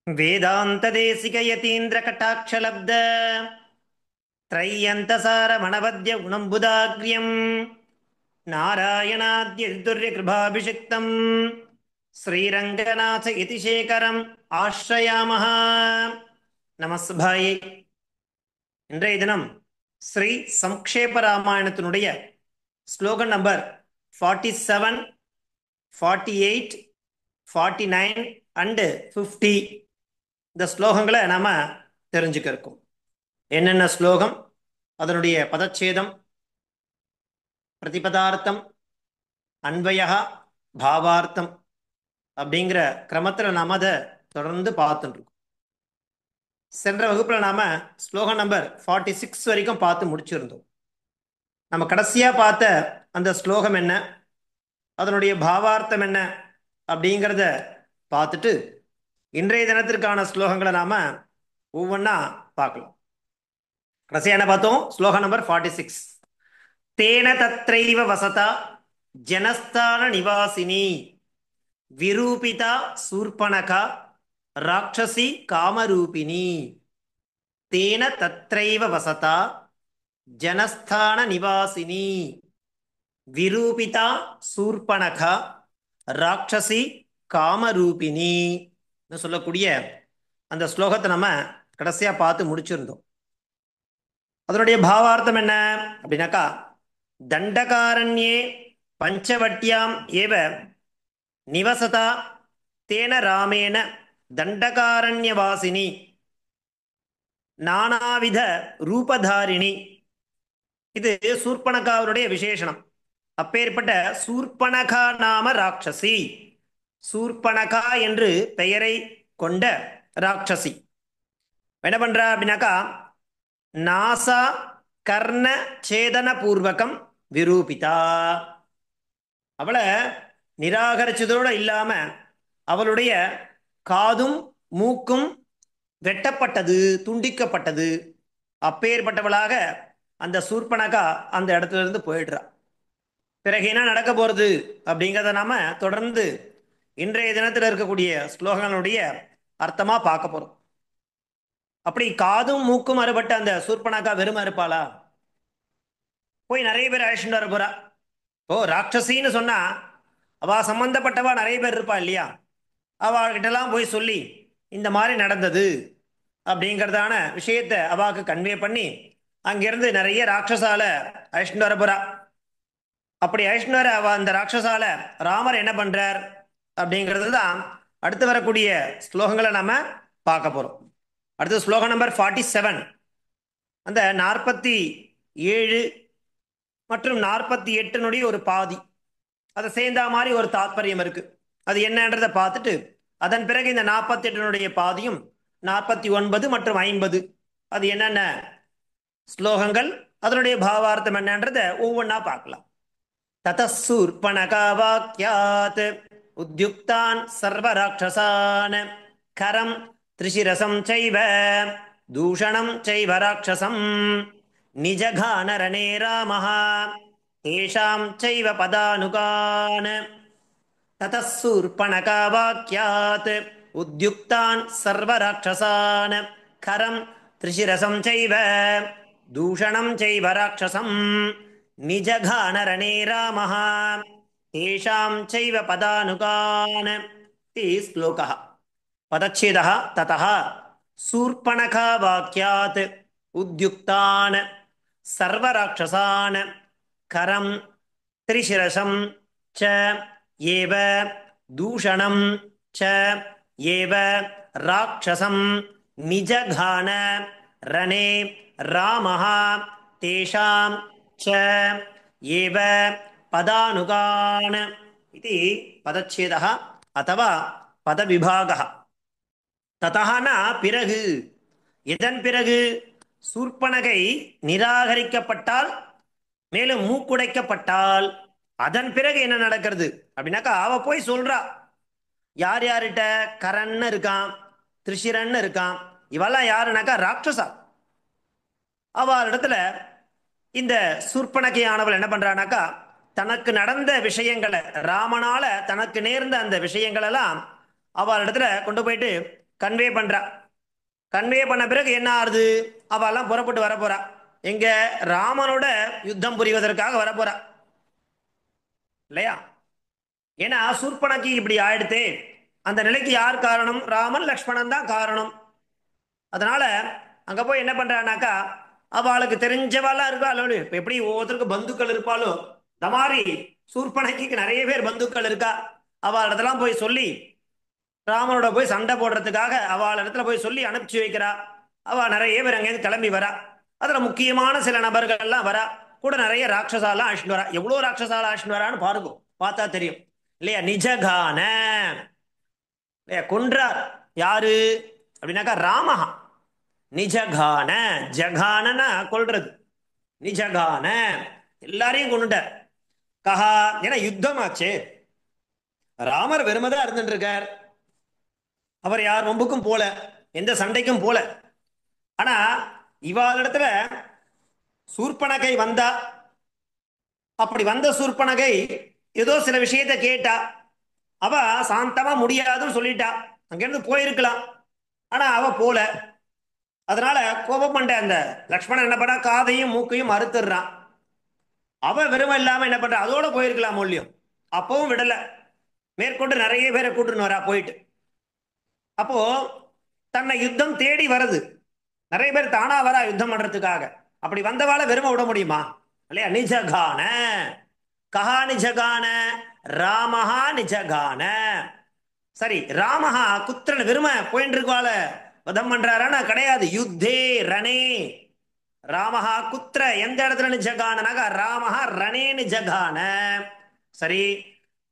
वेदान्तदेशिक यतीन्द्रकटाक्षलब्ध त्रय्यन्तसारमणवद्य गुणम्बुदाग्र्यम् नारायणाद्यैर्दुर्यकृभाभिषिक्तम् श्रीरङ्गनाथ इति शेखरम् ஆஸ்ரயாமஹ. நமஸ்பாயே. இன்றைய தினம் ஸ்ரீ சம்க்ஷேப ராமாயணத்தினுடைய ஸ்லோகன் நம்பர் 47, 48, 49 அண்டு 50 இந்த ஸ்லோகங்களை நாம தெரிஞ்சுக்க இருக்கோம். என்னென்ன ஸ்லோகம், அதனுடைய பதச்சேதம், பிரதிபதார்த்தம், அன்வயா, பாவார்த்தம் அப்படிங்கிற கிரமத்தில் நாம் அதை தொடர்ந்து பார்த்துட்டு இருக்கோம். சென்ற வகுப்பில் நாம ஸ்லோகம் நம்பர் 46 வரைக்கும் பார்த்து முடிச்சிருந்தோம். நம்ம கடைசியா பார்த்த அந்த ஸ்லோகம் என்ன, அதனுடைய பாவார்த்தம் என்ன அப்படிங்கிறத பார்த்துட்டு இன்றைய தினத்திற்கான ஸ்லோகங்களை நாம ஒவ்வொன்றா பார்க்கலாம். கடைசியா என்ன பார்த்தோம்? ஸ்லோகம் நம்பர் 46. தேன தத்ரைவ வசதா ஜனஸ்தான நிவாசினி விரூபிதா சூர்பணகா ராட்சசி காமரூபிணி. தேன தத்ரைவ வசதா ஜனஸ்தான நிவாசினி விரூபிதா சூர்பணகா ராட்சசி காமரூபிணி சொல்லக்கூடிய அந்த ஸ்லோகத்தை நம்ம கடைசியா பார்த்து முடிச்சிருந்தோம். அதனுடைய பாவார்த்தம் என்ன அப்படின்னாக்கா, தண்டகாரண்யே பஞ்சவட்யாம் ஏவ நிவசதா தேன ராமேன தண்டகாரண்யவாசினி நானாவித ரூபதாரிணி. இது சூர்பணகாவுடைய விசேஷனம். அப்பேற்பட்ட சூர்பணகா நாம ராட்சசி, சூர்பணகா என்று பெயரை கொண்ட ராட்சசி என்ன பண்றா அப்படின்னாக்கா, நாசா கர்ண சேதன பூர்வகம் விரூபிதா. அவளை நிராகரிச்சதோடு இல்லாம அவளுடைய காதும் மூக்கும் வெட்டப்பட்டது, துண்டிக்கப்பட்டது. அப்பேற்பட்டவளாக அந்த சூர்பணகா அந்த இடத்துல இருந்து போயிடுறா. பிறகு என்ன நடக்க போறது அப்படிங்கிறத நாம தொடர்ந்து இன்றைய தினத்தில் இருக்கக்கூடிய ஸ்லோகங்களுடைய அர்த்தமா பார்க்க போறோம். அப்படி காதும் மூக்கும் அறுபட்ட அந்த சூர்பணகா வெறும் இருப்பாளா? போய் நிறைய பேர் அழைச்சிட்டு வர போறா. ஓ, ராட்சசின்னு சொன்னா அவ சம்பந்தப்பட்டவா நிறைய பேர் இருப்பா இல்லையா? அவகிட்டலாம் போய் சொல்லி இந்த மாதிரி நடந்தது அப்படிங்கிறதான விஷயத்தை அவாக்கு கன்வே பண்ணி அங்கிருந்து நிறைய ராட்சசால அழைச்சிட்டு வர போறா. அப்படி அழைச்சிட்டு வர அவ அந்த ராட்சசால ராமர் என்ன பண்றார் அப்படிங்கிறது தான் அடுத்து வரக்கூடிய ஸ்லோகங்களை நாம பார்க்க போறோம். அடுத்த ஸ்லோகம் நம்பர் 47, அந்த 47 மற்றும் 48 ஒரு பாதி, அதை சேர்ந்த மாதிரி ஒரு தாத்பரியம் இருக்கு. அது என்னன்றதை பார்த்துட்டு அதன் பிறகு இந்த 48 பாதியும் 49 மற்றும் 50 அது என்னென்ன ஸ்லோகங்கள், அதனுடைய பாவார்த்தம் என்னன்றத ஒவ்வொன்றா பார்க்கலாம். ததசூர்பணகா வாக்யாத் உத்யுக்தான் சர்வராட்சசான் கரம் திரிசிரசம் சைவ தூஷணம் சைவ ராட்சசம் நிஜகான ரணே ராமஹ தேஷாம் சைவ பதானுகான். ததசூர்பணகா வாக்யாத் உத்யுக்தான் சர்வராட்சசான் கரம் திரிசிரசம் சைவ தூஷணம் சைவ ராட்சசம் நிஜகான ரணே ராமஹ தேஷாம் சைவ பதானுகான். இது ஸ்லோகः. பதச்சேதः ததः சூர்பணகா வாக்யாத் உத்யுக்தான் சர்வராட்சசான் கரம் திரிசிரசம் ச ஏவ தூஷணம் ச ஏவ ராட்சசம் நிஜகான ரணே ராமஹ தேஷாம் ச ஏவ பதானுகான். இது பதச்சேதः அथवा பதவிபாகः. ததஹனா பிறகு, எதன் பிறகு? சூர்பணகை நிராகரிக்கப்பட்டால், மேலும் மூக்குடைக்கப்பட்டால், அதன் பிறகு என்ன நடக்கிறது அப்படின்னாக்கா, அவ போய் சொல்றா யார் யார்கிட்ட? கரன்னு இருக்கான், திரிஷிரன்னு இருக்கான். இவெல்லாம் யாருனாக்கா ராட்சசா. அவளிடத்துல இந்த சூர்பணகையானவள் என்ன பண்றானாக்கா, தனக்கு நடந்த விஷயங்களை, ராமனால தனக்கு நேர்ந்த அந்த விஷயங்கள் எல்லாம் அவளிடத்துல கொண்டு போயிட்டு கன்வே பண்றா. கன்வே பண்ண பிறகு என்ன ஆறுது? அவெல்லாம் புறப்பட்டு வர போறா. எங்க? ராமனோட யுத்தம் புரிவதற்காக வர போறா இல்லையா? ஏன்னா சூர்பனகி இப்படி ஆயிடுத்தே. அந்த நிலைக்கு யார் காரணம்? ராமன் லக்ஷ்மணன் தான் காரணம். அதனால அங்க போய் என்ன பண்றானாக்கா, அவளுக்கு தெரிஞ்சவாளா இருக்காளோ, இப்ப எப்படி ஒவ்வொருத்தருக்கு பந்துக்கள் இருப்பாளோ, இந்த மாதிரி சூர்பனகிக்கு நிறைய பேர் பந்துக்கள் இருக்கா. அவள் இடத்தெல்லாம் போய் சொல்லி ராமனோட போய் சண்டை போடுறதுக்காக அவள் இடத்துல போய் சொல்லி அனுப்பிச்சு வைக்கிறா. அவ நிறைய பேர் அங்கேருந்து கிளம்பி வரா. அதுல முக்கியமான சில நபர்கள் எல்லாம் வரா. கூட நிறைய ராட்சசாலாம் அழிச்சுட்டு வரா. எவ்வளவு ராட்சசால அழிச்சுட்டு வரான்னு பாருங்க, பார்த்தா தெரியும் இல்லையா? நிஜகான இல்லையா? கொன்றார். யாரு அப்படின்னாக்கா ராமஹா. நிஜகான, ஜகானனா கொல்றது, நிஜகான எல்லாரையும் கொண்டுட்டார். கஹா, ஏன்னா யுத்தம் ஆச்சு. ராமர் வெறுமதான் இருந்துட்டு இருக்கார். அவர் யார் வம்புக்கும் போல, எந்த சண்டைக்கும் போல. ஆனா இவாளிடத்துல சூர்பனகை வந்தா. அப்படி வந்த சூர்பனகை ஏதோ சில விஷயத்தை கேட்டா. அவ சாந்தமா முடியாதுன்னு சொல்லிட்டா. அங்கிருந்து போயிருக்கலாம். ஆனா அவ போல. அதனால கோபம் பண்ண அந்த லக்ஷ்மணன் என்ன பண்ணா, காதையும் மூக்கையும் அறுத்துடுறான். அவ வெறுமை இல்லாம என்ன பண்ற, அதோட போயிருக்கலாம் மூலியம். அப்பவும் விடல. மேற்கொண்டு நிறைய பேரை கூட்டுன்னு வரா போயிட்டு. அப்போ தன்னை யுத்தம் தேடி வருது. நிறைய பேர் தானா வரா யுத்தம் பண்றதுக்காக. அப்படி வந்தவாள வெறுமை விட முடியுமா இல்லையா? நிஜகான. கஹா நிஜகான? ராமஹா நிஜகான. சரி, ராமஹா குத்திரன் வெறுமை போயிட்டு இருக்கவாள வதம் பண்றாரானா கிடையாது. யுத்தே ரணே ராமஹா குத்திர, எந்த இடத்துல நிஜகானனாக ராமஹா ரணே நிஜகான. சரி,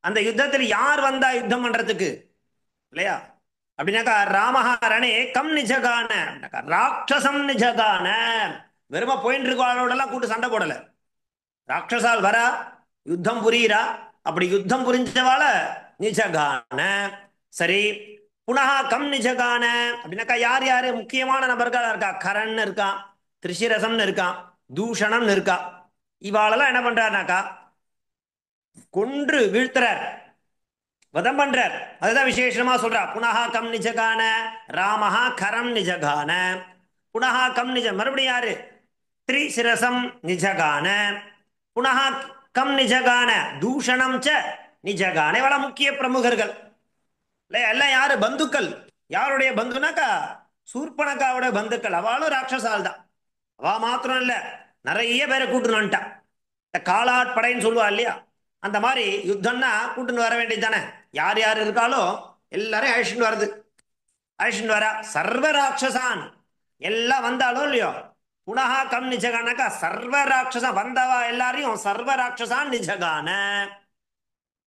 அந்த யுத்தத்தில் யார் வந்தா யுத்தம் பண்றதுக்கு இல்லையா? அப்படின்னாக்கா ராமஹா ரணே கம் நிஜகான, ராட்சசம் நிஜகான. வெறும போயிட்டு இருக்கவாளோடெல்லாம் கூட்டு சண்டை போடல. ராட்சசால் வரா, யுத்தம் புரியுறா. அப்படி யுத்தம் புரிஞ்சவாள நிஜகான. சரி, புனகா கம் நிஜகான அப்படின்னாக்கா யார் யாரு முக்கியமான நபர்கள் இருக்கா? கரண் இருக்கான், திரிசிரசம்னு இருக்கான், தூஷணம்னு இருக்கா. இவாளெல்லாம் என்ன பண்றாருனாக்கா கொன்று வீழ்த்துறார், வதம் பண்றார். அதுதான் விசேஷமா சொல்றா. புனகா கம் நிஜகான ராமஹா கரம் நிஜகான. புனகா கம் நிஜ, மறுபடியும் யாரு? திரிசிரசம் நிஜகான. புனகா கம் நிஜகான தூஷணம் ச நிஜகான. இவள முக்கிய பிரமுகர்கள் இல்லையா? எல்லாம் யாரு? பந்துக்கள். யாருடைய பந்துனாக்கா சூர்பனகாவோட பந்துக்கள். அவளும் ராட்சசால் தான். அவ மாத்திரம் இல்ல, நிறைய பேரை கூட்டுன்னு வந்துட்டான். இந்த காலாட்படைன்னு சொல்லுவா இல்லையா? அந்த மாதிரி யுத்தம்னா கூட்டுன்னு வர வேண்டியது தானே. யார் யார் இருக்காலோ எல்லாரையும் அழிச்சுட்டு வருது. அழிச்சுட்டு வரா. சர்வ ராட்சசான் எல்லாம் வந்தாலும் இல்லையோ. புனகா கம் நிஜகானாக்கா சர்வ ராட்சசான் வந்தவா எல்லாரையும் சர்வ ராட்சசான் நிஜகான.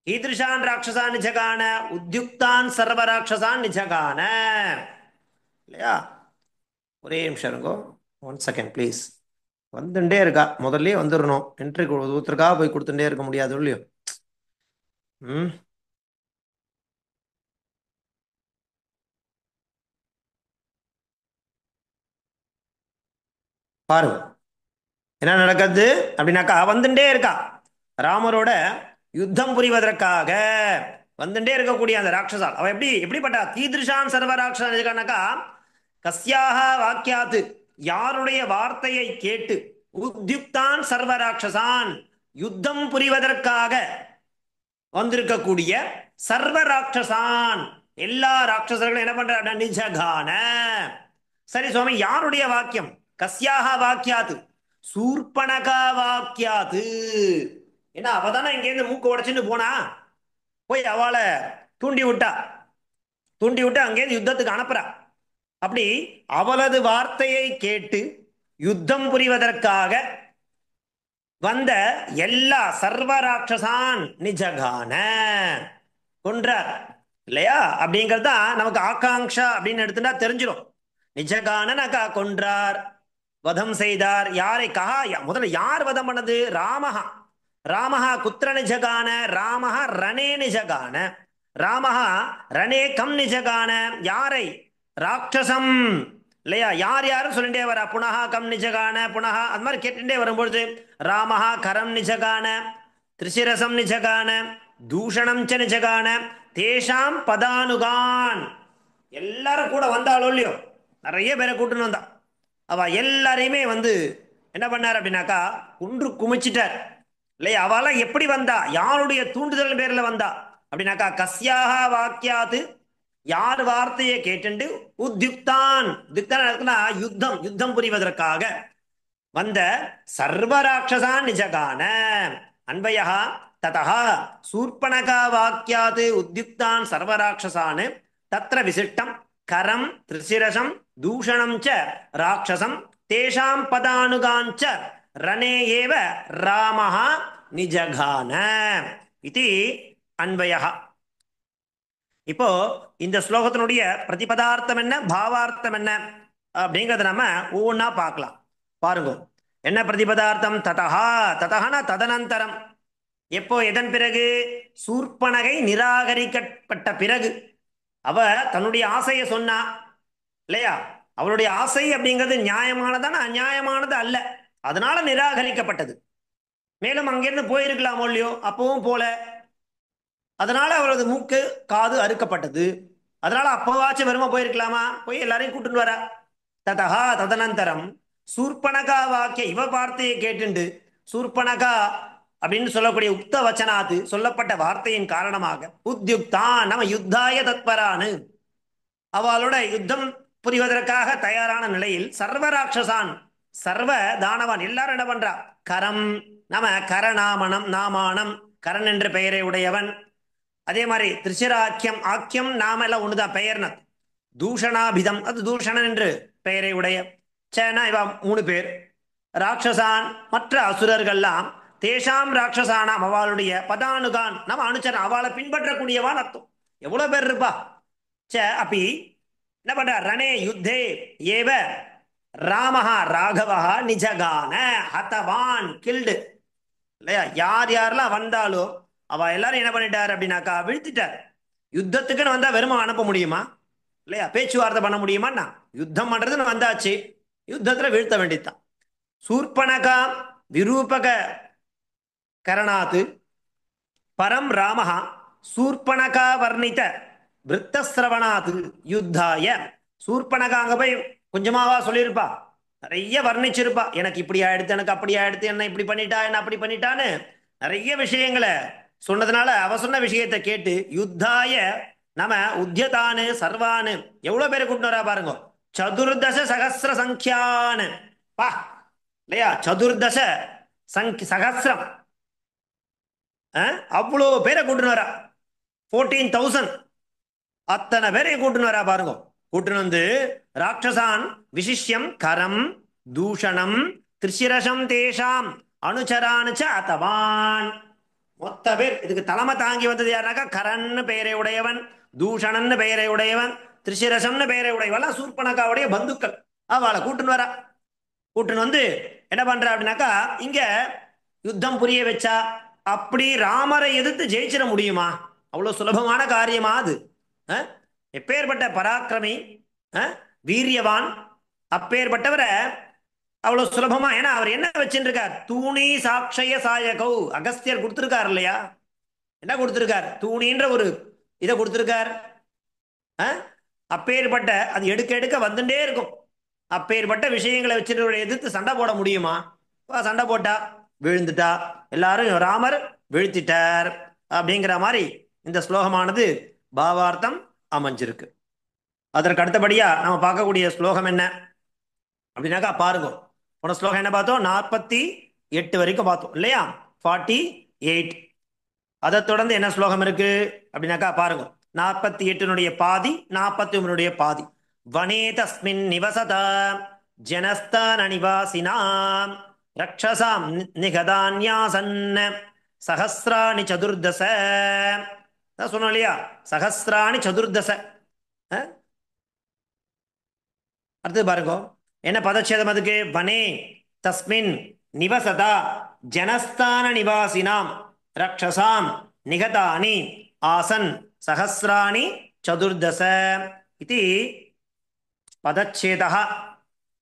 ஈதிருஷான் ராட்சசான் நிஜகான, உத்யுக்தான் சர்வ ராட்சசான் நிஜகான. இல்லையா? ஒரே நிமிஷம் இருங்கோ, 1 செகண்ட் ப்ளீஸ். வந்துட்டே இருக்கா, முதல்ல வந்துடணும். என்ட்ரி ஒருத்தருக்காக போய் கொடுத்துட்டே இருக்க முடியாது இல்லையோ. ம், பாருங்க என்ன நடக்குது அப்படின்னாக்கா வந்துட்டே இருக்கா. ராமரோட யுத்தம் புரிவதற்காக வந்துட்டே இருக்கக்கூடிய அந்த ராட்சசால் அவ எப்படிப்பட்டா? கீதிருஷான் சர்வ ராட்சசானாக்கா கஸ்யாக வாக்கியாத்து, யாருடைய வார்த்தையை கேட்டு, உத்யுக்தான் சர்வ ராட்சசான் யுத்தம் புரிவதற்காக வந்திருக்கக்கூடிய சர்வ ராட்சசான் எல்லா ராட்சசர்களும் என்ன பண்ற? நிஜகான. சரி சுவாமி, யாருடைய வாக்கியம்? கஸ்யாக வாக்கியாத்து, சூர்பனகா வாக்கியாத்து. ஏன்னா அவதானே இங்கேருந்து மூக்கு உடைச்சுன்னு போனா, போய் அவளை தூண்டி விட்டா. தூண்டி விட்டு அங்கேருந்து யுத்தத்துக்கு அனுப்புறா. அப்படி அவளது வார்த்தையை கேட்டு யுத்தம் புரிவதற்காக வந்த எல்லா சர்வ ராட்சசான் நிஜகான கொன்றார் இல்லையா? அப்படிங்கிறது தான் நமக்கு ஆகாங்ஷா அப்படின்னு எடுத்துட்டா தெரிஞ்சிடும். நிஜகானனாக்கா கொன்றார், வதம் செய்தார். யாரை? கஹா, முதல்ல யார் வதம் பண்ணது? ராமஹா. ராமஹா குத்திர நிஜகான? ராமஹா ரணே நிஜகான. ராமஹா ரணே கம் நிஜகான? யாரை? ராட்சசம் இல்லையா? யார் யாரும் சொல்லிட்டே வரா. புனகா கம் நிஜகான, புனகா அது மாதிரி கேட்டுட்டே வரும்பொழுது ராமஹா கரம் நிஜகான, திரிசிரசம் நிஜகான, தூஷணம் ச நிஜகான, தேஷாம் பதானுகான் எல்லாரும் கூட வந்தாலும் இல்லையோ, நிறைய பேரை கூட்டுன்னு வந்தா. அவ எல்லாரையுமே என்ன பண்ணார் அப்படின்னாக்கா குன்று குமிச்சிட்டார் இல்லையா. அவெல்லாம் எப்படி வந்தா, யாருடைய தூண்டுதல் பேர்ல வந்தா அப்படின்னாக்கா கஸ்யாக வாக்கியாது, யார் வார்த்தையை கேட்டுண்டு உத்யுக்தான், உத்யுக்தான் யுத்தம் யுத்தம் புரிவதற்காக வந்த சர்வராட்சசான் நிஜகான அன்பயா ததா சூர்பணகா வாக்கியாது உத்யுக்தான் சர்வராட்சசான் தத்ர விசிஷ்டம் கரம் திரிசிரசம் தூஷணம் ச ராட்சசம் தேஷாம் பதானுகாஞ்ச ரணே ஏவ ராமஹ நிஜகான இது அன்வயா. இப்போ இந்த ஸ்லோகத்தினுடைய பிரதிபதார்த்தம் என்ன, பாவார்த்தம் என்ன அப்படிங்கறத நம்ம ஒவ்வொன்றா பார்க்கலாம். பாருங்க, என்ன பிரதிபதார்த்தம்? ததஹா, ததஹன ததனந்தரம். எப்போ, எதன் பிறகு? சூர்பனகை நிராகரிக்கப்பட்ட பிறகு. அவ தன்னுடைய ஆசையை சொன்னா இல்லையா. அவளுடைய ஆசை அப்படிங்கிறது நியாயமானதான அநியாயமானது அல்ல, அதனால நிராகரிக்கப்பட்டது. மேலும் அங்கிருந்து போயிருக்கலாமோ இல்லையோ, அப்பவும் போல. அதனால அவரது மூக்கு காது அறுக்கப்பட்டது. அதனால அப்பவாச்சும் வெறும போயிருக்கலாமா, போய் எல்லாரையும் கூட்டிட்டு வரா. ததஹா ததனந்தரம் சூர்பனகா வாக்கிய, இவ வார்த்தையை கேட்டுண்டு சூர்பனகா அப்படின்னு சொல்லக்கூடிய உக்த வச்சனாது சொல்லப்பட்ட வார்த்தையின் காரணமாக உத்யுக்தான் நம்ம யுத்தாய தத்பரானு, அவளோட யுத்தம் புரிவதற்காக தயாரான நிலையில் சர்வராட்சசான், சர்வ தானவான் எல்லாரும் என்ன பண்றா, கரம் நம கரநாமனம் நாமானம், கரண் என்ற பெயரை உடையவன். அதே மாதிரி திரிசிராக்கியம், ஆக்கியம் நாம எல்லாம் ஒண்ணுதான் பெயர்ன. தூஷணாபிதம், அது தூஷணன் என்று பெயரை உடைய. சேனா இவ 3 பேர். ராட்சசான் மற்ற அசுரர்கள்லாம், தேஷாம் ராட்சசானாம் அவளுடைய பதானுகான் நம்ம அனுச்சரன், அவளை பின்பற்றக்கூடியவான் அர்த்தம். எவ்வளவு பேர் இருப்பா. ச அப்பி என்ன பண்ற, ரணே யுத்தே ஏவ ராமஹா ராகவஹா நிஜகான ஹதவான் கில்டு இல்லையா. யார் யாரெல்லாம் வந்தாலும் அவ எல்லாரும் என்ன பண்ணிட்டார் அப்படின்னாக்கா வீழ்த்திட்டார். யுத்தத்துக்குன்னு வந்தா வெறும அனுப்ப முடியுமா இல்லையா, பேச்சுவார்த்தை பண்ண முடியுமான்னா, யுத்தம் பண்றதுன்னு வந்தாச்சு, யுத்தத்துல வீழ்த்த வேண்டியதுதான். சூர்பனகா விரூபக கரணாத்து பரம் ராமஹா சூர்பனகா வர்ணித விருத்தசிரவணாது யுத்தாய. சூர்பனகா அங்க போய் கொஞ்சமாவா சொல்லியிருப்பா, நிறைய வர்ணிச்சிருப்பா. எனக்கு இப்படி ஆயிடுத்து, எனக்கு அப்படி ஆயிடுத்து, என்ன இப்படி பண்ணிட்டா, என்ன அப்படி பண்ணிட்டான்னு நிறைய விஷயங்களை சொன்னதுனால அவ சொன்ன விஷயத்தை கேட்டு யுத்தாய நம்ம உத்தியதானு சர்வானு எவ்வளவு பேரை கூட்டு வரா பாருங்க. சதுர்தச சகசிர சங்கியானு பா இல்லையா, சதுர்தச சகசிரம், அவ்வளோ பேரை கூட்டுன்னு வரா. 14,000 அத்தனை பேரையும் கூட்டுன்னு வரா பாருங்க. கூட்டுன்னு வந்து ராட்சசான் விசிஷ்யம் கரம் தூஷணம் திரிசிரசம் தேஷாம் அனுச்சரானுச்ச அத்தவான். மொத்த பேர் இதுக்கு தலைமை தாங்கி வந்தது யாருனாக்கா கரன்னு பெயரை உடையவன், தூஷணன்னு பெயரை உடையவன், திரிசிரசம்னு பெயரை உடையவன் சூர்பனகாவுடைய பந்துக்கள். அவளை கூட்டுன்னு வரா. கூட்டுன்னு வந்து என்ன பண்ற அப்படின்னாக்கா இங்க யுத்தம் புரிய வச்சா. அப்படி ராமரை எதிர்த்து ஜெயிச்சிட முடியுமா? அவ்வளவு சுலபமான காரியமா அது? எப்பேற்பட்ட பராக்கிரமி, வீரியவான், அப்பேற்பட்டவரை அவ்வளவு சுலபமா. ஏன்னா அவர் என்ன வச்சுட்டு இருக்கார், தூணி சாட்சய சாயகௌ அகஸ்தியர் கொடுத்திருக்கார் இல்லையா. என்ன கொடுத்திருக்கார், தூணின்ற ஒரு இதை கொடுத்திருக்கார். அப்பேற்பட்ட அது எடுக்க எடுக்க வந்துட்டே இருக்கும். அப்பேற்பட்ட விஷயங்களை வச்சுட்டு எதிர்த்து சண்டை போட முடியுமா? சண்டை போட்டா விழுந்துட்டா, எல்லாரும் ராமர் வீழ்த்திட்டார் அப்படிங்கிற மாதிரி இந்த ஸ்லோகமானது பாவார்த்தம் அமைஞ்சிருக்கு. அதற்கு அடுத்தபடியா நம்ம பார்க்கக்கூடிய ஸ்லோகம் என்ன அப்படின்னாக்கா பாருங்க. போன ஸ்லோகம் என்ன பார்த்தோம், 48 வரைக்கும் பார்த்தோம் இல்லையா, 48. அதை தொடர்ந்து என்ன ஸ்லோகம் இருக்கு அப்படின்னாக்கா பாருங்க. 48 பாதி, 41 பாதி. வனே தஸ்மின் நிவசதா ஜனஸ்தான நிவாசினாம் ரக்ஷசாம் நிகதான்யாசன் சஹஸ்ராணி சதுர்தச. சொன்னோம் இல்லையா, சஹஸ்ராணி சதுர்தச. அடுத்து பாருங்க என்ன பதச்சேதம் அதுக்கு. வனே தஸ்மின் நிவசதா ஜனஸ்தான நிவாசினாம் ரக்ஷசாம் நிகதானி ஆசன் சஹஸ்ராணி சதுர்தச இது பதச்சேதः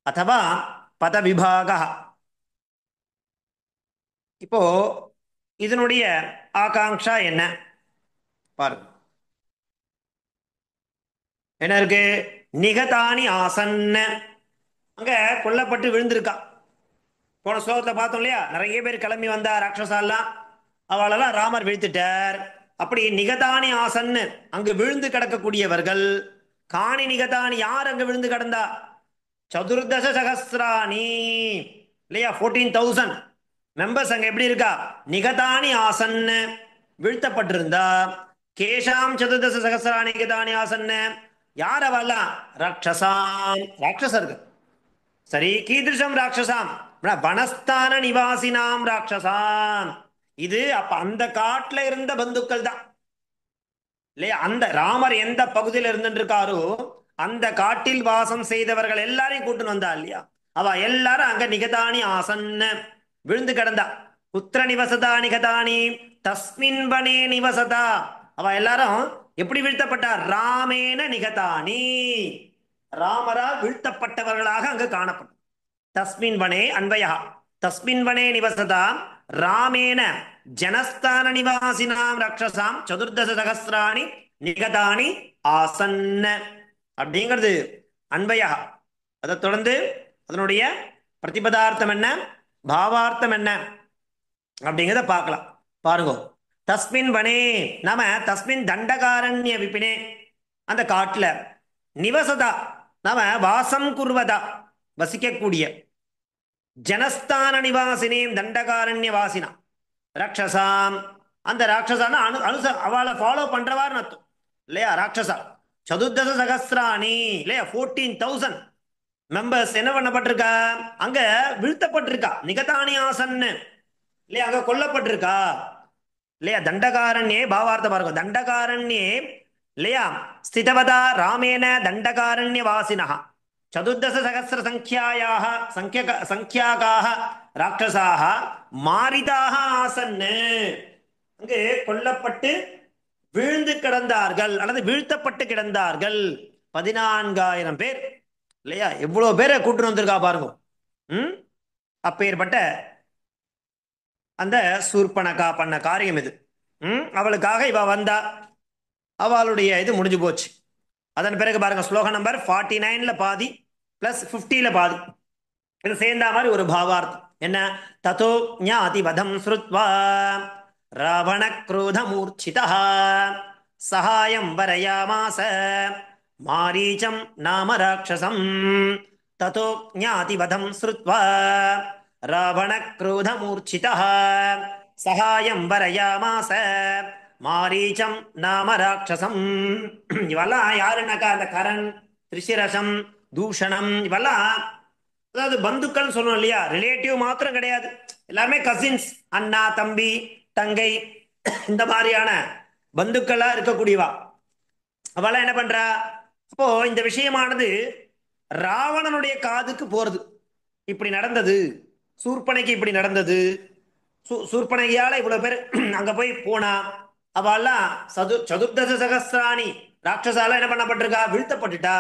அथवा பதவிபாகः. இப்போ இதனுடைய ஆகாங்ஷா என்ன பாருங்க. என்ன இருக்கு? நிகதானி ஆசன், அங்க கொல்லப்பட்டு விழுந்திருக்கா. போன ஸ்லோகத்துல பார்த்தோம் இல்லையா, நிறைய பேர் கிளம்பி வந்தா ராட்சசாலாம், அவளெல்லாம் ராமர் வீழ்த்திட்டார். அப்படி நிகதானி ஆசன்னு அங்கு விழுந்து கிடக்கக்கூடியவர்கள். காணி நிகதானி, யார் அங்க விழுந்து கிடந்தா? சதுர்தச சகசிராணி இல்லையா, 14,000 மெம்பர்ஸ் அங்க எப்படி இருக்கா? நிகதானி ஆசன்னு வீழ்த்தப்பட்டிருந்தா. கேஷாம் சதுர்தச சகசிராணி நிகதானி ஆசன்னு, யார் அவெல்லாம்? ராட்சசாம், ராட்சசர்கள். சரி, கீதிருஷம் ராட்சசாம், வனஸ்தான நிவாசினாம் ராட்சசாம். இது அப்ப அந்த காட்டுல இருந்த பந்துக்கள் தான் இல்லையா. அந்த ராமர் எந்த பகுதியில் இருந்துருக்காரோ அந்த காட்டில் வாசம் செய்தவர்கள் எல்லாரையும் கூட்டுன்னு வந்தா இல்லையா. அவ எல்லாரும் அங்க நிகதானி ஆசன்ன விழுந்து கிடந்தா. புத்திர நிவசதா நிகதானி தஸ்மின் வனே நிவசதா. அவ எல்லாரும் எப்படி வீழ்த்தப்பட்டா? ராமேன நிகதானி, ராமரால் வீழ்த்தப்பட்டவர்களாக அங்கு காணப்படும். தஸ்மின் வனே அன்வயா, தஸ்மின் வனே நிவசதா ராமேன ஜனஸ்தான நிவாசினாம் ராட்சசாம் சதுர்தச சகசிராணி நிகதானி ஆசன்ன அப்படிங்கிறது அன்வயா. அதை தொடர்ந்து அதனுடைய பிரதிபதார்த்தம் என்ன, பாவார்த்தம் என்ன அப்படிங்கிறத பார்க்கலாம். பாருங்க, தஸ்மின் வனே நாம தஸ்மின் தண்டகாரண்ய விபினே, அந்த காட்டுல, நிவசதா நாம வாசம் குர்வதா வசிக்கக்கூடிய, ஜனஸ்தான நிவாசினேம் தண்டகாரண்ய வாசினா ராட்சசாம், அந்த ராட்சசான அவளை ஃபாலோ பண்றவார்னு அர்த்தம் இல்லையா. ராட்சசா சதுர்தச சகசிராணி இல்லையா, 14,000 மெம்பர்ஸ் என்ன பண்ணப்பட்டிருக்கா? அங்க வீழ்த்தப்பட்டிருக்கா. நிகதானி ஆசன்னு இல்லையா, அங்க கொல்லப்பட்டிருக்கா இல்லையா. தண்டகாரண்யே பாவார்த்த பாருங்க, தண்டகாரண்யே இல்லையா ஸ்திதவதா ராமேன தண்டகாரண்ய வாசினா சதுர்தச சகசிர சங்கியாயாக சங்கியாகாக ராட்சசாக மாரிதாக ஆசன்னு, அங்கு கொல்லப்பட்டு வீழ்ந்து கிடந்தார்கள் அல்லது வீழ்த்தப்பட்டு கிடந்தார்கள். 14,000 பேர் இல்லையா. எவ்வளவு பேரை கூட்டு வந்திருக்கா பாருங்க. அப்பேற்பட்ட அந்த சூர்பனகா பண்ண காரியம் இது. அவளுக்காக இவ வந்தா, அவளுடைய இது முடிஞ்சு போச்சு. அதன் பிறகு பாருங்க, ஸ்லோகம் நம்பர் 49ல பாதி பிளஸ் 50ல பாதி, இது சேர்ந்த மாதிரி ஒரு பாவார்த்தம் என்ன. ததோ ஞாதி வதம் ஸ்ருத்வா ராவண க்ரோத மூர்ச்சிதா சகாயம் வரயாமாச மாரீச்சம் நாம ராட்சசம். ததோ ஞாதி வதம் ஸ்ருத்வா ராவண க்ரோத மூர்ச்சிதா சகாயம் வரயாமாச மாரீச்சம் நாம ராட்சசம். இவெல்லாம் யாருன்னாக்கா அந்த கரண், திரிசிரசம், தூஷணம், இவெல்லாம் அதாவது பந்துக்கள் சொல்லணும் இல்லையா. ரிலேட்டிவ் மாத்திரம் கிடையாது, எல்லாருமே கசின்ஸ், அண்ணா தம்பி தங்கை, இந்த மாதிரியான பந்துக்களா இருக்கக்கூடியவா. அவெல்லாம் என்ன பண்றா? அப்போ இந்த விஷயமானது ராவணனுடைய காதுக்கு போறது. இப்படி நடந்தது, சூர்பனைக்கு இப்படி நடந்தது, சூர்பனையால இவ்வளவு பேர் அங்க போய் போனா, அவெல்லாம் சதுர்தச சகசிராணி ராட்சசால என்ன பண்ணப்பட்டிருக்கா? வீழ்த்தப்பட்டுட்டா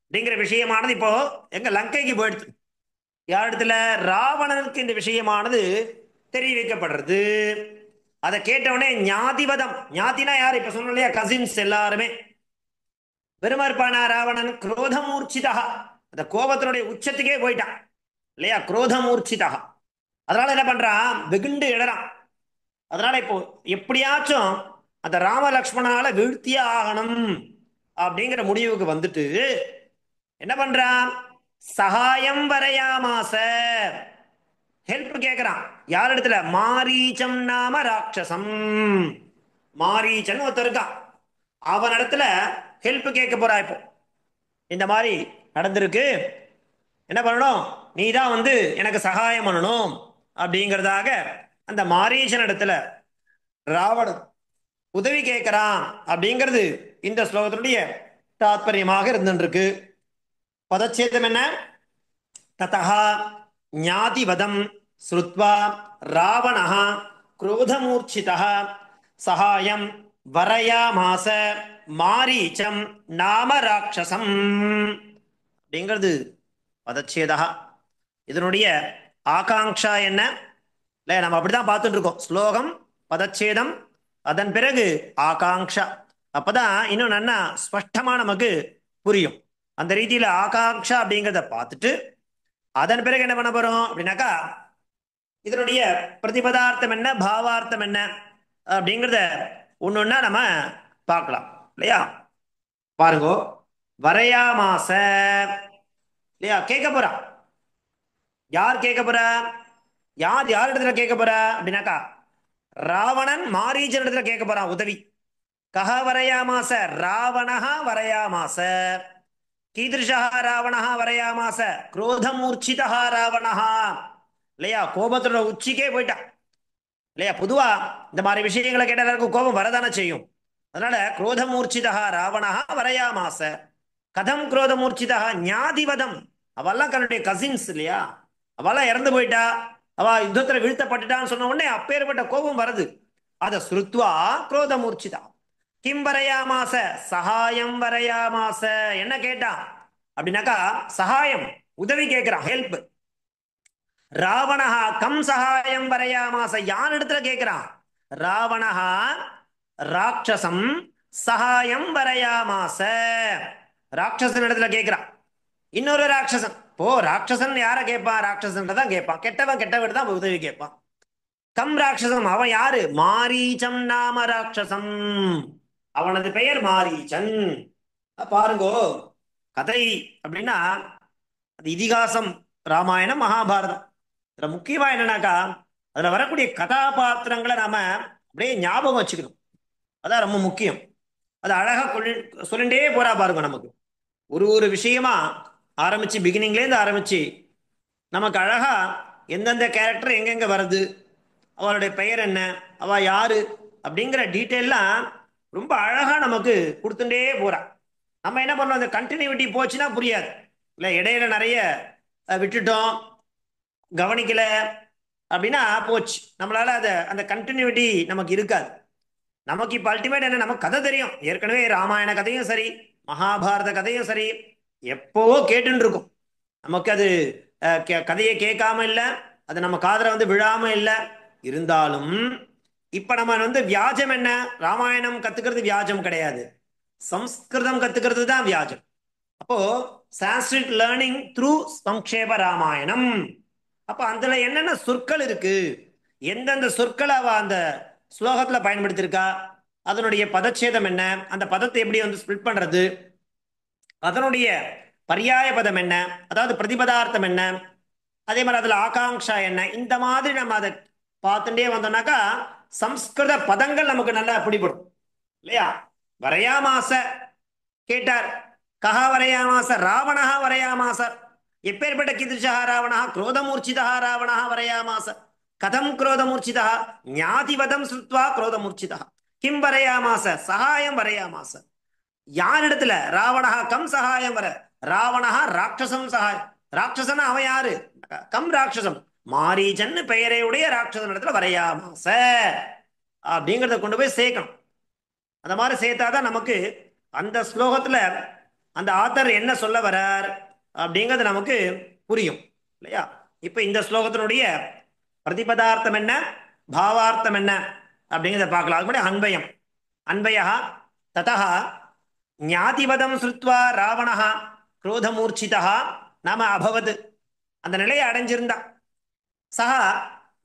அப்படிங்கிற விஷயமானது இப்போ எங்க லங்கைக்கு போயிடுது. யாரிடத்துல? ராவணனுக்கு இந்த விஷயமானது தெரிவிக்கப்படுறது. அதை கேட்டவுடனே ஞாதிவதம், ஞாதினா யார்? இப்ப சொன்னோம் இல்லையா, கசின்ஸ் எல்லாருமே. பெருமர்பானா ராவணன் குரோதமூர்ச்சிதா, அந்த கோபத்தினுடைய உச்சத்துக்கே போயிட்டான் இல்லையா, குரோதமூர்ச்சிதா. அதனால என்ன பண்றான்? வெகுண்டு இடறான். அதனால இப்போ எப்படியாச்சும் அந்த ராம லக்ஷ்மணால வீழ்த்தியே ஆகணும் அப்படிங்கிற முடிவுக்கு வந்துட்டு என்ன பண்றான்? சகாயம் வரையாமாச, ஹெல்ப் கேட்கிறான். யார் இடத்துல? மாரீச்சம் நாம ராட்சசம். மாரீச்சன் ஒருத்தர் இருக்கான், அவன் இடத்துல ஹெல்ப் கேட்க போறா. இப்போ இந்த மாதிரி நடந்திருக்கு, என்ன பண்ணணும்? நீ தான் வந்து எனக்கு சகாயம் பண்ணணும் அப்படிங்கிறதாக அந்த மாரீச்சன் இடத்துல ராவணன் உதவி கேட்கிறான் அப்படிங்கிறது இந்த ஸ்லோகத்தினுடைய தாத்பரியமாக இருந்துருக்கு. பதச்சேதம் என்ன? ததா ஞாதிவதம் ஸ்ருத்வா ராவணः क्रोधमूर्छितः சகாயம் வரயாமாச மாரீச்சம் நாம ராட்சசம் அப்படிங்கிறது பதச்சேதா. இதனுடைய ஆகாங்ஷா என்ன? இல்லை, நம்ம அப்படிதான் பார்த்துட்டு இருக்கோம். ஸ்லோகம், பதச்சேதம், அதன் பிறகு ஆகாங்ஷா. அப்பதான் இன்னும் நல்லா ஸ்பஷ்டமா நமக்கு புரியும். அந்த ரீதியில ஆகாங்ஷா அப்படிங்கிறத பார்த்துட்டு அதன் பிறகு என்ன பண்ண போறோம் அப்படின்னாக்கா இதனுடைய பிரதிபதார்த்தம் என்ன பாவார்த்தம் என்ன அப்படிங்கிறத ஒன்னொன்னா நம்ம பார்க்கலாம் இல்லையா. பாருங்க, வரையாமாச இல்லையா கேட்க போறா. யார் கேட்க போறா? யார் யார் இடத்துல கேட்க போறா அப்படின்னாக்கா ராவணன் மாரீச்சன் இடத்துல கேட்க போறான் உதவி. கஹ வரையாமாச ராவணஹ வரையாமாச. கீதிருஷா ராவணஹ வரையாமாச குரோதமூர்ச்சிதா ராவணஹ. இல்லையா, கோபத்தோட உச்சிக்கே போயிட்டான் இல்லையா. பொதுவா இந்த மாதிரி விஷயங்களை கேட்ட எல்லாருக்கும் கோபம் வரதானே செய்யும். அதனால குரோதமூர்ச்சிதா ராவணஹ வரையாமாச. கதம் குரோதமூர்ச்சிதா ஞாதிவதம். அவெல்லாம் தன்னுடைய கசின்ஸ் இல்லையா, அவெல்லாம் இறந்து போயிட்டா, அவ யுத்தத்துல வீழ்த்தப்பட்டுட்டான்னு சொன்ன உடனே அப்பேற்பட்ட கோபம் வருது. அத ஸ்ருத்வா குரோதமூர்ச்சிதா. கிம் வரையாமாச சகாயம் வரையாமாச. என்ன கேட்டான் அப்படின்னாக்கா சகாயம், உதவி கேட்கிறான், ஹெல்ப். ராவணஹா கம் சகாயம் வரையாமாச. யான் இடத்துல கேட்கிறான்? ராவணஹா ராட்சசம் சகாயம் வரையாமாச. ராட்சசன் இடத்துல கேட்கிறான். இன்னொரு ராட்சசன். போ, ராட்சசன் யார கேட்பான்? ராட்சசன் தான் கேட்பான். கெட்டவன் கெட்டவன் தான் உதவி கேட்பான். கம் ராட்சசம். அவன் யாரு? மாரீச்சம் நாம ராட்சசம். அவனது பெயர் மாரீச்சன். பாருங்கோ, கதை அப்படின்னா அது இதிகாசம், ராமாயணம் மகாபாரதம். இதுல முக்கியமா என்னன்னாக்கா அதுல வரக்கூடிய கதாபாத்திரங்களை நாம அப்படியே ஞாபகம் வச்சுக்கணும். அதான் ரொம்ப முக்கியம். அது அழகா சொல்லிண்டே போறா பாருங்க. நமக்கு ஒரு ஒரு விஷயமா ஆரம்பிச்சு பிகினிங்லேருந்து ஆரம்பிச்சு நமக்கு அழகா எந்தெந்த கேரக்டர் எங்கெங்க வருது, அவளுடைய பெயர் என்ன, அவ யாரு அப்படிங்கிற டீட்டெயிலாம் ரொம்ப அழகா நமக்கு கொடுத்துட்டே போறா. நம்ம என்ன பண்ணோம், அந்த கண்டினியூட்டி போச்சுன்னா புரியாது இல்லை. இடையில நிறைய விட்டுட்டோம், கவனிக்கல அப்படின்னா போச்சு. நம்மளால அந்த கண்டினியூட்டி நமக்கு இருக்காது. நமக்கு இப்ப அல்டிமேட் என்ன, நமக்கு கதை தெரியும் ஏற்கனவே. ராமாயண கதையும் சரி, மகாபாரத கதையும் சரி, எப்போவோ கேட்டுன்னு இருக்கும். நமக்கு அது கதையை கேட்காம இல்லை, அது நம்ம காதல வந்து விழாம இல்லை. இருந்தாலும் இப்ப நம்ம வியாஜம் என்ன, ராமாயணம் கத்துக்கிறது வியாஜம் கிடையாது, சம்ஸ்கிருதம் கத்துக்கிறது தான் வியாஜம். அப்போ சான்ஸ்கிரிட் லேர்னிங் த்ரூ சம்க்ஷேப ராமாயணம். அப்ப அதுல என்னென்ன சொற்கள் இருக்கு, எந்தெந்த சொற்களை அவ அந்த ஸ்லோகத்துல பயன்படுத்தியிருக்கா, அதனுடைய பதச்சேதம் என்ன, அந்த பதத்தை எப்படி ஸ்பிளிட் பண்றது, அதனுடைய பரியாய பதம் என்ன, அதாவது பிரதிபதார்த்தம் என்ன, அதே மாதிரி அதுல ஆகாங்ஷா என்ன, இந்த மாதிரி நம்ம அதை பார்த்துட்டே வந்தோம்னாக்கா சம்ஸ்கிருத பதங்கள் நமக்கு நல்லா பிடிபடும் இல்லையா. வரையாமாச கேட்டார். கஹா வரையாமாச ராவணஹா வரையாமாச. எப்பேற்பட்ட கீதிருஷா ராவணஹா குரோதமூர்ச்சிதா ராவணஹா வரையாமாச. கதம் குரோதமூர்ச்சிதா ஞாதிவதம் ஸ்ருத்வா குரோதமூர்ச்சிதா. கிம் வரையாமாச சகாயம் வரையாமாச. யார் இடத்துல? ராவணஹா கம் சகாயம் வர. ராவணஹா ராட்சசம் சகாயம். ராட்சசன் அவன் யாரு? கம் ராட்சசம் மாரீச்சன் பெயரையுடைய ராட்சசன் இடத்துல வரையாமாச அப்படிங்கிறத கொண்டு போய் சேர்க்கணும். அந்த மாதிரி சேர்த்தாதான் நமக்கு அந்த ஸ்லோகத்துல அந்த ஆத்தர் என்ன சொல்ல வரார் அப்படிங்கிறது நமக்கு புரியும் இல்லையா. இப்ப இந்த ஸ்லோகத்தினுடைய பிரதிபதார்த்தம் என்ன, பாவார்த்தம் என்ன அப்படிங்கிறத பார்க்கலாம். அது மாதிரி அன்பயம். அன்பயா ததா ஞாதிவதம் ஸ்ருத்வா ராவணஹ குரோதமூர்ச்சிதா நாம அபவது. அந்த நிலையை அடைஞ்சிருந்தா சஹ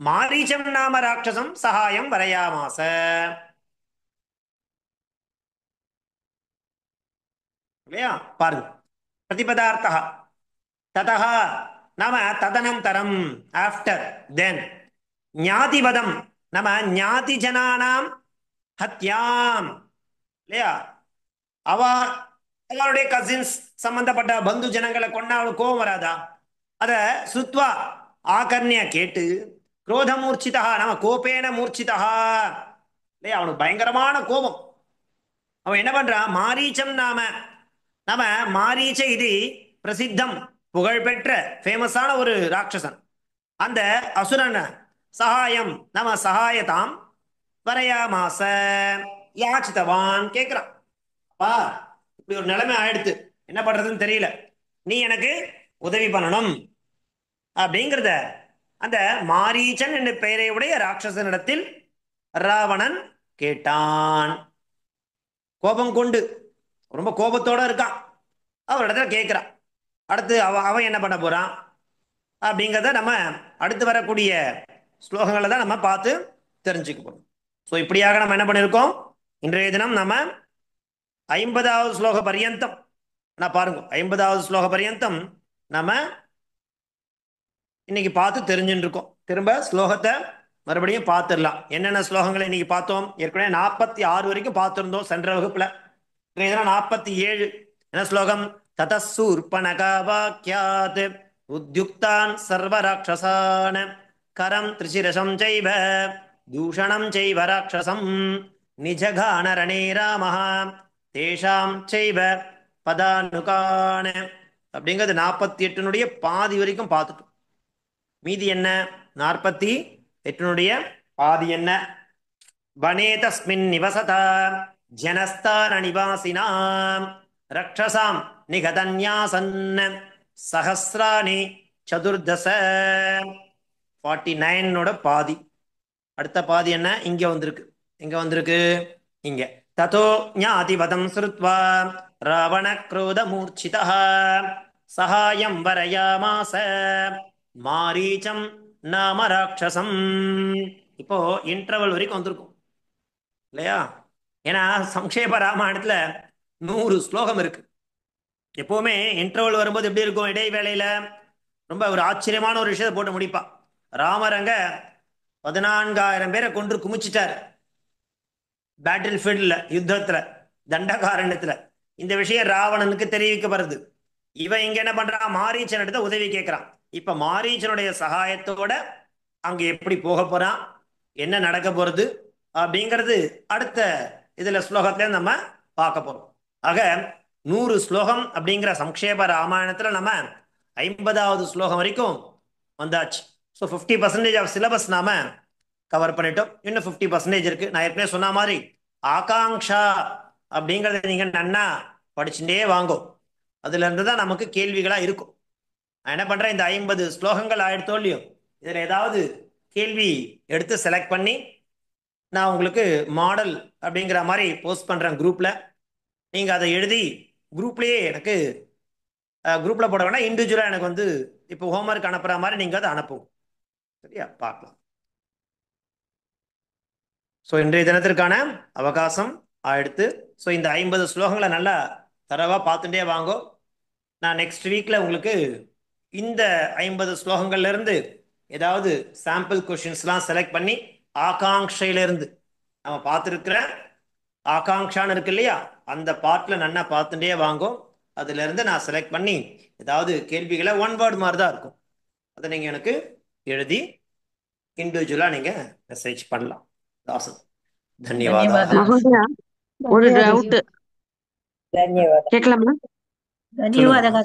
மாரீச்சம் நாம ராட்சசம் சகாயம் வரையாமாச. இல்லையா, பாருங்க. பிரதிபதார்த்தா ததா நாம ததனந்தரம், ஆஃப்டர், தென். ஞாதிவதம் நாம ஞாதி ஜனானாம் ஹத்யாம். இல்லையா, அவ அவளுடைய கசின்ஸ் சம்பந்தப்பட்ட பந்து ஜனங்களை கொண்டா அவளுக்கு கோபம் வராதா? அத சுத்வா ஆகர்ணிய கேட்டு குரோத மூர்ச்சிதா நம்ம கோபேன மூர்ச்சிதா. இல்லையா, அவனுக்கு பயங்கரமான கோபம். அவன் என்ன பண்றான்? மாரீச்சம் நாம நாம மாரீச்ச இது பிரசித்தம், புகழ்பெற்ற ஃபேமஸான ஒரு ராட்சசன். அந்த அசுரன் சகாயம் நம்ம சகாயதாம் வரையாமாச யாச்சித்தவான் கேட்கிறான். அப்பா, இப்படி ஒரு நிலைமை ஆயிடுத்து, என்ன பண்றதுன்னு தெரியல, நீ எனக்கு உதவி பண்ணணும் அப்படிங்கிறத அந்த மாரீச்சன் என்ற பெயரையுடைய ராட்சசனிடத்தில் ராவணன் கேட்டான். கோபம் கொண்டு, ரொம்ப கோபத்தோட இருக்கான். அவரிடத்துல கேட்குறான். அடுத்து அவன் என்ன பண்ண போறான் அப்படிங்கிறத நம்ம அடுத்து வரக்கூடிய ஸ்லோகங்களை தான் நம்ம பார்த்து தெரிஞ்சுக்க போறோம். ஸோ இப்படியாக நம்ம என்ன பண்ணியிருக்கோம், இன்றைய தினம் நம்ம 50வது ஸ்லோக பரியந்தம், நான் பாருங்க 50வது ஸ்லோக பரியந்தம் நம்ம இன்னைக்கு பார்த்து தெரிஞ்சுட்டு இருக்கோம். திரும்ப ஸ்லோகத்தை மறுபடியும் பார்த்துடலாம். என்னென்ன ஸ்லோகங்களை இன்னைக்கு பார்த்தோம், ஏற்கனவே 46 வரைக்கும் பார்த்துருந்தோம் சென்ற வகுப்புல. 47 என்ன ஸ்லோகம், ததசூர்பணகா வாக்கியாத் உத்யுக்தான் சர்வராட்சசான் கரம் திரிசிரசம் செய்வ தூஷணம் செய்வ ராட்சசம் நிஜகான ரணே ராமஹ தேஷாம் செய்வ பதானுகான் அப்படிங்கிறது 48 பாதி வரைக்கும் பார்த்துட்டோம். மீதி என்ன, 48 பாதி என்ன, வனே தஸ்மின் நிவசதா ஜனஸ்தான நிவாசினாம் ரக்ஷசாம் நிகதன்யாசன் சஹஸ்ராணி சதுர்தச 49 பாதி. அடுத்த பாதி என்ன, இங்க வந்திருக்கு. எங்க வந்திருக்கு, இங்க ததோ ஞாதிவதம் ஸ்ருத்வா ராவண க்ரோத மூர்ச்சிதா சகாயம் வரயாமாச மாரீச்சம் நாம ராட்சசம். இப்போ இன்டர்வல் வரைக்கும் வந்திருக்கும் இல்லையா? ஏன்னா சம்ஷேப ராமாயணத்துல 100 ஸ்லோகம் இருக்கு. எப்பவுமே இன்டர்வல் வரும்போது எப்படி இருக்கும், இடைவேளையில ரொம்ப ஒரு ஆச்சரியமான ஒரு விஷயத்தை போட்டு முடிப்பா. ராமரங்க 14,000 பேரை கொன்று குமிச்சிட்டார் பேட்டில் ஃபீல்ட்ல, யுத்தத்துல, தண்டகாரண்யத்துல. இந்த விஷயம் ராவணனுக்கு தெரிவிக்கப்படுது. இவன் இங்க என்ன பண்றான், மாரீச்சன் எடுத்த உதவி கேட்கிறான். இப்ப மாரீச்சனுடைய சகாயத்தோட அங்க எப்படி போக போறான், என்ன நடக்க போறது அப்படிங்கிறது அடுத்த இதுல ஸ்லோகத்துல நம்ம பார்க்க போறோம். ஆக 100 ஸ்லோகம் அப்படிங்கிற சம்ஷேப ராமாயணத்துல நம்ம 50வது ஸ்லோகம் வரைக்கும் வந்தாச்சு. ஸோ 50% ஆஃப் சிலபஸ் நாம கவர் பண்ணிட்டோம். இன்னும் 50% இருக்கு. நான் ஏற்கனவே சொன்ன மாதிரி ஆகாங்ஷா அப்படிங்கறத நீங்க நன்னா படிச்சுட்டே வாங்கோ. அதுல இருந்து தான் நமக்கு கேள்விகளா இருக்கும். நான் என்ன பண்றேன், இந்த 50 ஸ்லோகங்கள் ஆயிடுத்தோ இல்லையோ, இதுல ஏதாவது கேள்வி எடுத்து செலக்ட் பண்ணி நான் உங்களுக்கு மாடல் அப்படிங்கிற மாதிரி போஸ்ட் பண்றேன் குரூப்ல. நீங்க அதை எழுதி குரூப்லயே எனக்கு குரூப்ல போட வேணா, இண்டிவிஜுவலா எனக்கு வந்து இப்போ ஹோம்ஒர்க் அனுப்புற மாதிரி நீங்க அதை அனுப்புவோம். சரியா, பார்க்கலாம். ஸோ இன்றைய தினத்திற்கான அவகாசம் ஆயிடுத்து. ஸோ இந்த 50 ஸ்லோகங்களை நல்லா தரவா பார்த்துட்டே வாங்கோ. நான் நெக்ஸ்ட் வீக்ல உங்களுக்கு இந்த 50 ஸ்லோகங்கள்ல இருந்து ஏதாவது சாம்பிள் கொஸ்டின்ஸ்லாம் செலக்ட் பண்ணி ஆகாங்ஷையிலிருந்து நம்ம பார்த்துருக்கிற ஆகாங்ஷான்னு இருக்கு இல்லையா, அந்த பார்ட்ல நல்லா பார்த்துட்டே வாங்கோ. அதுல இருந்து நான் செலக்ட் பண்ணி ஏதாவது கேள்விகளை 1 வேர்ட் மாதிரி தான் இருக்கும், அதை நீங்க எனக்கு எழுதி இண்டிவிஜுவலா நீங்க மெசேஜ் பண்ணலாம். தாசன், தன்யவாதா. மகோதயா, ஒரு டவுட் ಧನ್ಯವಾದ கேட்கலாமா? ಧನ್ಯವಾದ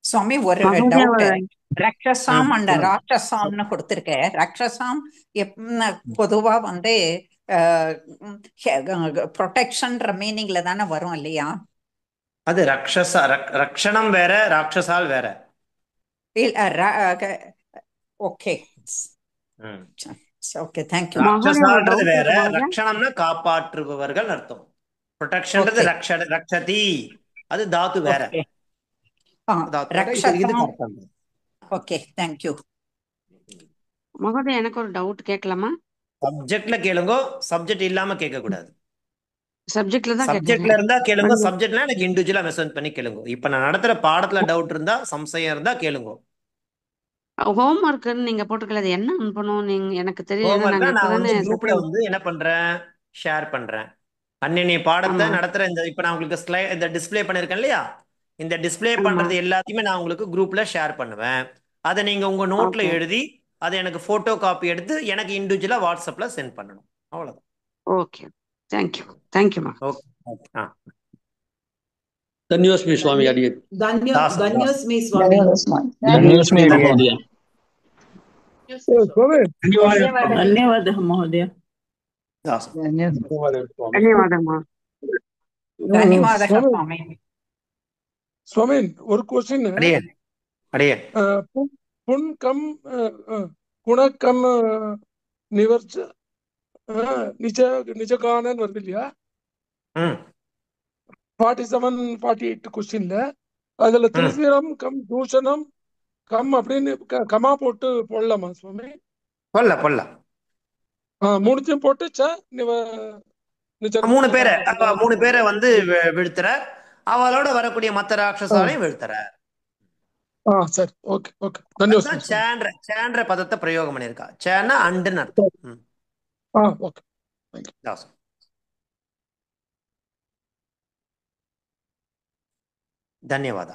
சுவாமி, ஒரு மகோதயா, டவுட். ரக்ஷசாம் அண்ட் சொல்லுங்க. ராட்சசாம்னு கொடுத்திருக்கேன். ரக்ஷசாம் பொதுவா வந்து ப்ரொடெக்ஷன்ற மீனிங்ல தானே வரும் இல்லையா? அது ரக்ஷணம் வேற, ராட்சசால் வேற. ஓகே ம். Okay, thank you. ராட்சசான்றது வேற, ரக்ஷணம்னா காப்பாற்றுபவர்கள் அர்த்தம். ப்ரொடெக்ஷன்றது ரக்ஷதி, அது தாத்து வேற. Okay, thank you. மகோதயா, எனக்கு ஒரு டவுட் கேட்கலாமா? சப்ஜெக்ட்ல கேளுங்க, சப்ஜெக்ட் இல்லாம கேட்க கூடாது. சப்ஜெக்ட்ல தான் சப்ஜெக்ட்ல இருந்தா கேளுங்க, சப்ஜெக்ட்ல எனக்கு இண்டிவிஜுவலா மெசேஜ் பண்ணி கேளுங்க. இப்ப நான் நடத்துற பாடத்துல டவுட் இருந்தா, சம்சயம் இருந்தா கேளுங்க. ஹோம் ஒர்க்னு நீங்க போட்டுக்கல, அது என்ன அனுப்பணும் நீங்க எனக்கு தெரியல. ஹோம்ஒர்க்கா நான் வந்து குரூப்ல வந்து என்ன பண்றேன், ஷேர் பண்றேன். அன்னைய பாடத்தை நடத்துற இந்த இப்ப நான் உங்களுக்கு இந்த டிஸ்பிளே பண்ணிருக்கேன் இல்லையா, இந்த டிஸ்பிளே பண்றது எல்லாத்தையுமே நான் உங்களுக்கு குரூப்ல ஷேர் பண்ணுவேன். அதை நீங்க உங்க நோட்ல எழுதி அதை எனக்கு போட்டோ காப்பி எடுத்து எனக்கு இண்டிவிஜுவலா வாட்ஸ்அப்ல சென்ட் பண்ணணும். அவ்வளவுதான். Okay, thank you. தேங்க்யூமா. ஓகே. धन्योस्मि स्वामी अडिये। धन्योस्मि स्वामी। धन्योस्मि महोदय। धन्यवादः महोदय। ಧನ್ಯವಾದ ಸ್ವಾಮಿ. स्वामी ஒரு क्वेश्चन है। अड़िए पुन कम गुण कम निवर्च निज निज गानन வருது இல்லையா? 47 48 கொஸ்டின்ல அதுல ம் திரிசீலம் கம் தூஷணம் கம் அப்படின்னு கமா போட்டு போடலாமா சுவாமி? கொல்ல மூணுத்தையும் போட்டு மூணு பேரை நிஜம் மூணு பேரை வந்து வீழ்த்துற, அவளோட வரக்கூடிய மத்த ராட்சசாலையும் வீழ்த்துற. சரி, ஓகே ஓகே. தன்யோஸ்மி அதுதான் சுவாமி. சேன்ற பதத்தை பிரயோகம் பண்ணியிருக்கா. சேன்னா அண்டுன்னு அர்த்தம். ஓகே. தாசம். ಧನ್ಯವಾದ.